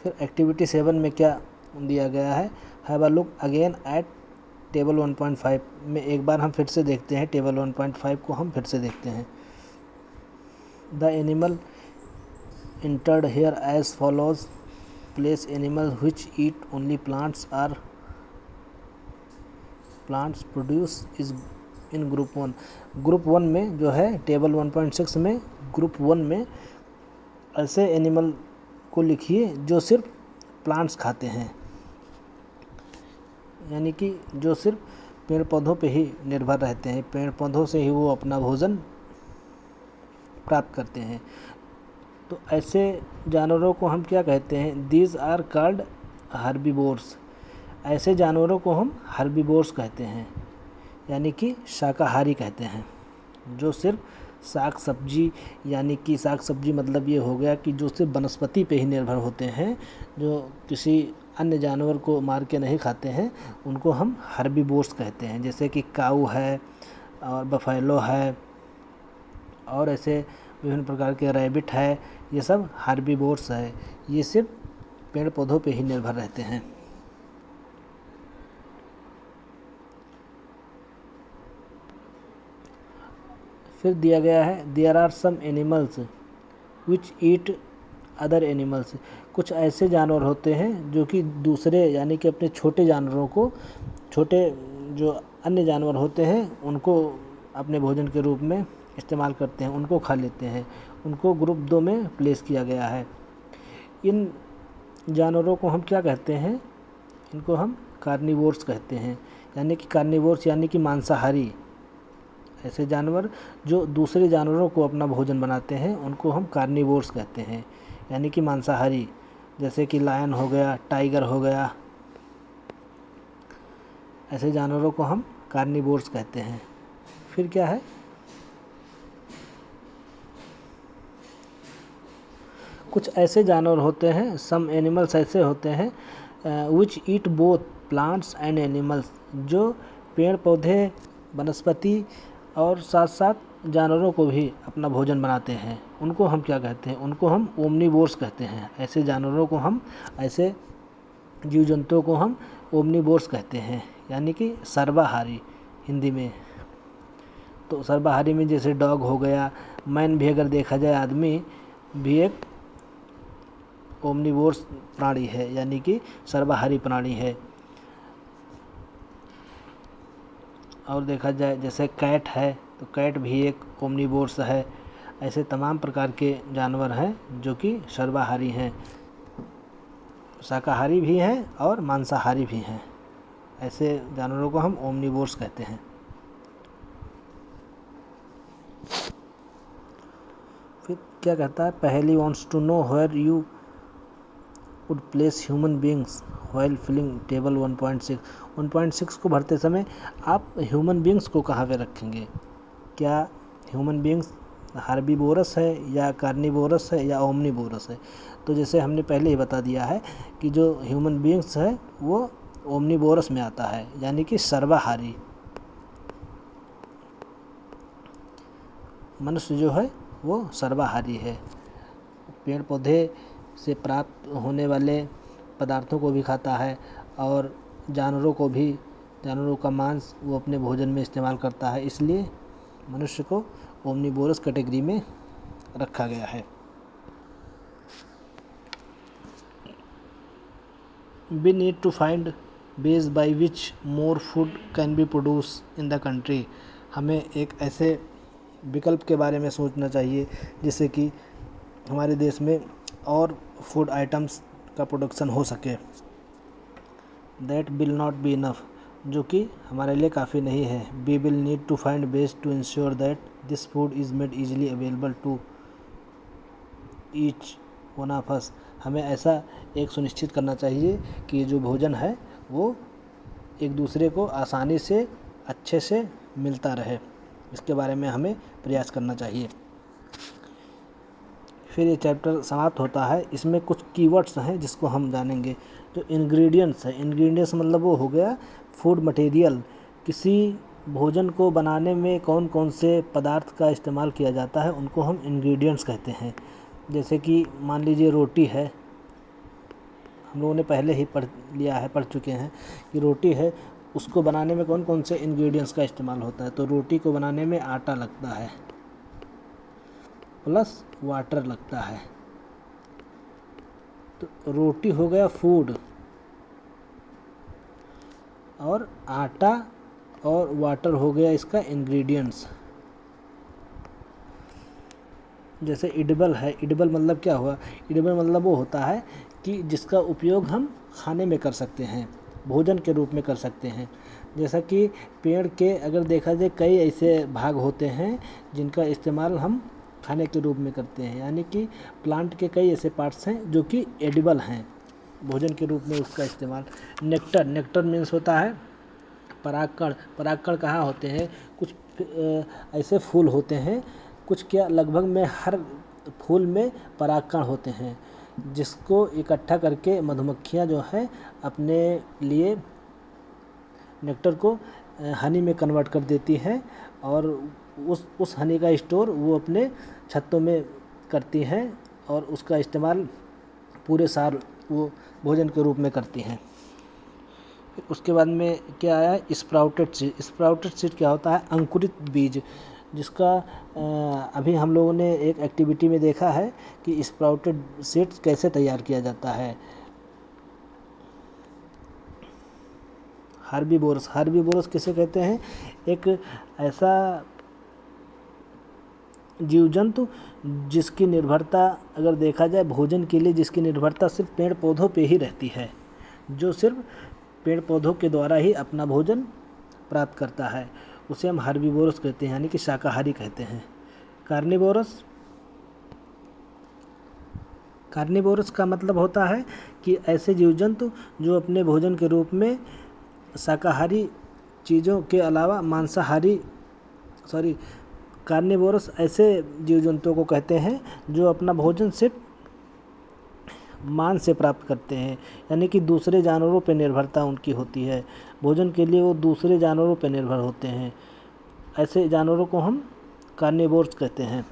S1: फिर एक्टिविटी 7 में क्या दिया गया है, have a look again at table 1.5 में एक बार हम फिर से देखते हैं, टेबल 1.5 को हम फिर से देखते हैं। The animal entered here as follows, place animal which eat only plants or plants produce is in group 1। Group 1 में जो है टेबल 1.6 में ग्रुप 1 में ऐसे एनिमल को लिखिए जो सिर्फ प्लांट्स खाते हैं, यानी कि जो सिर्फ पेड़ पौधों पे ही निर्भर रहते हैं, पेड़ पौधों से ही वो अपना भोजन प्राप्त करते हैं। तो ऐसे जानवरों को हम क्या कहते हैं? These are called herbivores. ऐसे जानवरों को हम हर्बीवोर्स कहते हैं, यानी कि शाकाहारी कहते हैं, जो सिर्फ साग सब्जी, यानी कि साग सब्जी मतलब ये हो गया कि जो सिर्फ वनस्पति पे ही निर्भर होते हैं, जो किसी अन्य जानवर को मार के नहीं खाते हैं, उनको हम हर्बीवोर्स कहते हैं। जैसे कि काऊ है और बफेलो है और ऐसे विभिन्न प्रकार के रैबिट है, ये सब हर्बीवोर्स है। ये सिर्फ पेड़ पौधों पे ही निर्भर रहते हैं। फिर दिया गया है there are some animals which eat other animals. कुछ ऐसे जानवर होते हैं जो कि दूसरे, यानी कि अपने छोटे जानवरों को, छोटे जो अन्य जानवर होते हैं उनको अपने भोजन के रूप में इस्तेमाल करते हैं, उनको खा लेते हैं। उनको ग्रुप 2 में प्लेस किया गया है। इन जानवरों को हम क्या कहते हैं? इनको हम कार्निवोर्स कहते हैं, यानी कि कार्निवोर्स यानी कि मांसाहारी। ऐसे जानवर जो दूसरे जानवरों को अपना भोजन बनाते हैं उनको हम कार्निवोर्स कहते हैं, यानी कि मांसाहारी। जैसे कि लायन हो गया, टाइगर हो गया, ऐसे जानवरों को हम कार्निवोर्स कहते हैं। फिर क्या है? कुछ ऐसे जानवर होते हैं, सम एनिमल्स ऐसे होते हैं which eat both plants and animals, जो पेड़ पौधे, वनस्पति और साथ साथ जानवरों को भी अपना भोजन बनाते हैं। उनको हम क्या कहते हैं? उनको हम ओमनीवोर्स कहते हैं। ऐसे जानवरों को हम, ऐसे जीव जंतुओं को हम ओमनीवोर्स कहते हैं, यानी कि सर्वाहारी हिंदी में। तो सर्वाहारी में जैसे डॉग हो गया, मैन भी अगर देखा जाए, आदमी भी एक ओमनीवोर्स प्राणी है, यानी कि सर्वाहारी प्राणी है। और देखा जाए जैसे कैट है, तो कैट भी एक ओमनीवोर्स है। ऐसे तमाम प्रकार के जानवर हैं जो कि सर्वाहारी हैं, शाकाहारी भी हैं और मांसाहारी भी हैं। ऐसे जानवरों को हम ओमनीवोर्स कहते हैं। फिर क्या कहता है? Paheli wants to know where you would place human beings while filling table 1.6। 1.6 को भरते समय आप ह्यूमन बींग्स को कहाँ पे रखेंगे? क्या ह्यूमन बींग्स हर्बीवोरस है या कार्निवोरस है या ओमनीवोरस है? तो जैसे हमने पहले ही बता दिया है कि जो ह्यूमन बींग्स है वो ओमनीवोरस में आता है, यानी कि सर्वाहारी। मनुष्य जो है वो सर्वाहारी है, पेड़ पौधे से प्राप्त होने वाले पदार्थों को भी खाता है और जानवरों को भी, जानवरों का मांस वो अपने भोजन में इस्तेमाल करता है। इसलिए मनुष्य को ओमनीवोरस कैटेगरी में रखा गया है। We need to find ways by which more food can be produced in the country। हमें एक ऐसे विकल्प के बारे में सोचना चाहिए जिससे कि हमारे देश में और फूड आइटम्स का प्रोडक्शन हो सके। That will not be enough, जो कि हमारे लिए काफ़ी नहीं है। We will need to find ways to ensure that this food is made easily available to each one of us। हमें ऐसा एक सुनिश्चित करना चाहिए कि जो भोजन है वो एक दूसरे को आसानी से, अच्छे से मिलता रहे। इसके बारे में हमें प्रयास करना चाहिए। फिर ये चैप्टर समाप्त होता है। इसमें कुछ कीवर्ड्स हैं जिसको हम जानेंगे। जो इंग्रेडिएंट्स है, इंग्रेडिएंट्स मतलब वो हो गया फूड मटेरियल, किसी भोजन को बनाने में कौन कौन से पदार्थ का इस्तेमाल किया जाता है उनको हम इंग्रेडिएंट्स कहते हैं। जैसे कि मान लीजिए रोटी है, हम लोगों ने पहले ही पढ़ चुके हैं कि रोटी है, उसको बनाने में कौन कौन से इंग्रेडिएंट्स का इस्तेमाल होता है। तो रोटी को बनाने में आटा लगता है प्लस वाटर लगता है। तो रोटी हो गया फूड, और आटा और वाटर हो गया इसका इंग्रेडिएंट्स। जैसे एडिबल है, एडिबल मतलब क्या हुआ, एडिबल मतलब वो होता है कि जिसका उपयोग हम खाने में कर सकते हैं, भोजन के रूप में कर सकते हैं। जैसा कि पेड़ के अगर देखा जाए कई ऐसे भाग होते हैं जिनका इस्तेमाल हम खाने के रूप में करते हैं, यानी कि प्लांट के कई ऐसे पार्ट्स हैं जो कि एडिबल हैं, भोजन के रूप में उसका इस्तेमाल। नेक्टर, नेक्टर मीन्स होता है परागकण। परागकण कहाँ होते हैं, कुछ ऐसे फूल होते हैं, कुछ क्या लगभग में हर फूल में परागकण होते हैं, जिसको इकट्ठा करके मधुमक्खियाँ जो है अपने लिए नेक्टर को हनी में कन्वर्ट कर देती हैं, और उस हनी का स्टोर वो अपने छत्तों में करती हैं, और उसका इस्तेमाल पूरे साल वो भोजन के रूप में करती हैं। उसके बाद में क्या आया, स्प्राउटेड सीड। स्प्राउटेड सीड क्या होता है, अंकुरित बीज, जिसका अभी हम लोगों ने एक एक्टिविटी में देखा है कि स्प्राउटेड सीड्स कैसे तैयार किया जाता है। हार्बीवोरस, हार्बीवोरस किसे कहते हैं, एक ऐसा जीव जंतु जिसकी निर्भरता अगर देखा जाए भोजन के लिए, जिसकी निर्भरता सिर्फ पेड़ पौधों पे ही रहती है, जो सिर्फ पेड़ पौधों के द्वारा ही अपना भोजन प्राप्त करता है, उसे हम हार्बीवोरस कहते हैं, यानी कि शाकाहारी कहते हैं। कार्निवोरस, कार्निवोरस का मतलब होता है कि ऐसे जीव जंतु जो अपने भोजन के रूप में शाकाहारी चीज़ों के अलावा मांसाहारी, कार्निवोरस ऐसे जीव जंतुओं को कहते हैं जो अपना भोजन सिर्फ मांस से प्राप्त करते हैं, यानी कि दूसरे जानवरों पर निर्भरता उनकी होती है, भोजन के लिए वो दूसरे जानवरों पर निर्भर होते हैं। ऐसे जानवरों को हम कार्निवोरस कहते हैं।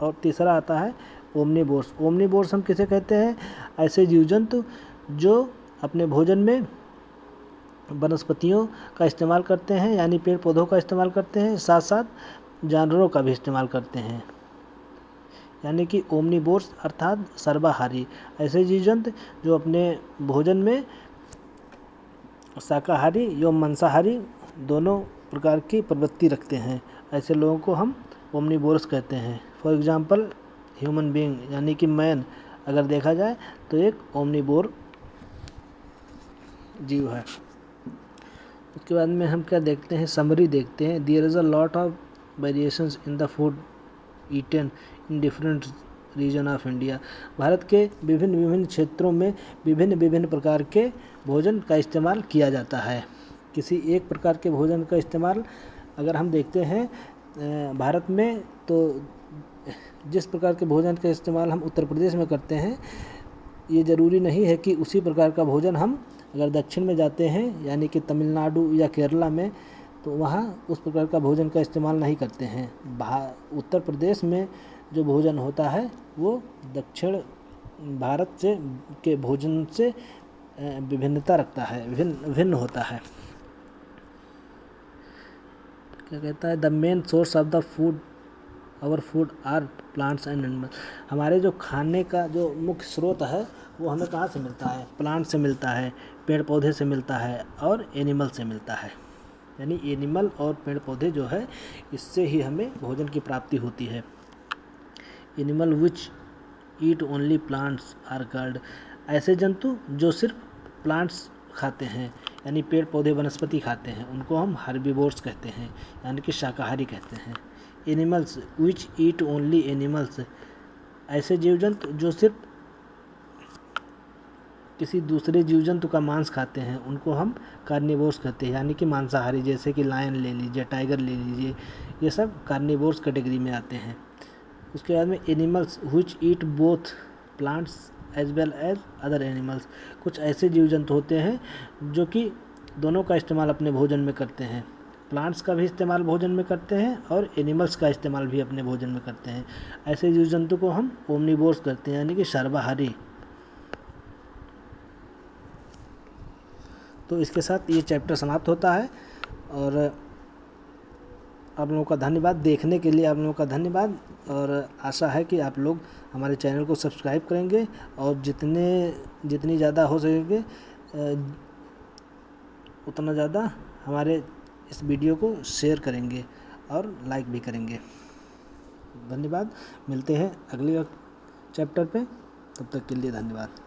S1: और तीसरा आता है ओमनीवोरस। ओमनीवोरस हम किसे कहते हैं, ऐसे जीव जंतु जो अपने भोजन में वनस्पतियों का इस्तेमाल करते हैं, यानी पेड़ पौधों का इस्तेमाल करते हैं, साथ साथ जानवरों का भी इस्तेमाल करते हैं, यानी कि ओमनीवोरस अर्थात सर्वाहारी। ऐसे जीव जंतु जो अपने भोजन में शाकाहारी एवं मांसाहारी दोनों प्रकार की प्रवृत्ति रखते हैं, ऐसे लोगों को हम ओमनीवोरस कहते हैं। फॉर एग्जांपल ह्यूमन बीइंग, यानी कि मैन अगर देखा जाए तो एक ओमनीवोर जीव है। उसके बाद में हम क्या देखते हैं, समरी देखते हैं। There is a lot of variations in the food eaten in different region of India. भारत के विभिन्न विभिन्न क्षेत्रों में विभिन्न विभिन्न प्रकार के भोजन का इस्तेमाल किया जाता है। किसी एक प्रकार के भोजन का इस्तेमाल अगर हम देखते हैं भारत में, तो जिस प्रकार के भोजन का इस्तेमाल हम उत्तर प्रदेश में करते हैं, ये ज़रूरी नहीं है कि उसी प्रकार का भोजन हम अगर दक्षिण में जाते हैं, यानी कि तमिलनाडु या केरला में, तो वहाँ उस प्रकार का भोजन का इस्तेमाल नहीं करते हैं। उत्तर प्रदेश में जो भोजन होता है वो दक्षिण भारत से के भोजन से विभिन्नता रखता है, भिन्न होता है। क्या कहता है, the main source of the food our food are plants and animal. हमारे जो खाने का जो मुख्य स्रोत है वो हमें कहाँ से मिलता है, प्लांट से मिलता है, पेड़ पौधे से मिलता है, और एनिमल से मिलता है। यानी एनिमल और पेड़ पौधे जो है इससे ही हमें भोजन की प्राप्ति होती है। Animal which eat only plants are called. ऐसे जंतु जो सिर्फ प्लांट्स खाते हैं, यानी पेड़ पौधे वनस्पति खाते हैं, उनको हम हर्बीवोर्स कहते हैं, यानी कि शाकाहारी कहते हैं। Animals which eat only animals. ऐसे जीव जंतु जो सिर्फ किसी दूसरे जीव जंतु का मांस खाते हैं, उनको हम कार्निवोर्स कहते हैं, यानी कि मांसाहारी। जैसे कि लायन ले लीजिए, टाइगर ले लीजिए, ये सब कार्निवोर्स कैटेगरी में आते हैं। उसके बाद में animals which eat both plants as well as other animals. कुछ ऐसे जीव जंतु होते हैं जो कि दोनों का इस्तेमाल अपने भोजन में करते हैं, प्लांट्स का भी इस्तेमाल भोजन में करते हैं और एनिमल्स का इस्तेमाल भी अपने भोजन में करते हैं। ऐसे जीव जंतु को हम ओमनीवोर्स कहते हैं, यानी कि सर्वाहारी। तो इसके साथ ये चैप्टर समाप्त होता है। और आप लोगों का धन्यवाद, देखने के लिए आप लोगों का धन्यवाद। और आशा है कि आप लोग हमारे चैनल को सब्सक्राइब करेंगे और जितनी ज़्यादा हो सकेंगे उतना ज़्यादा हमारे इस वीडियो को शेयर करेंगे और लाइक भी करेंगे। धन्यवाद। मिलते हैं अगले चैप्टर पे, तब तक के लिए धन्यवाद।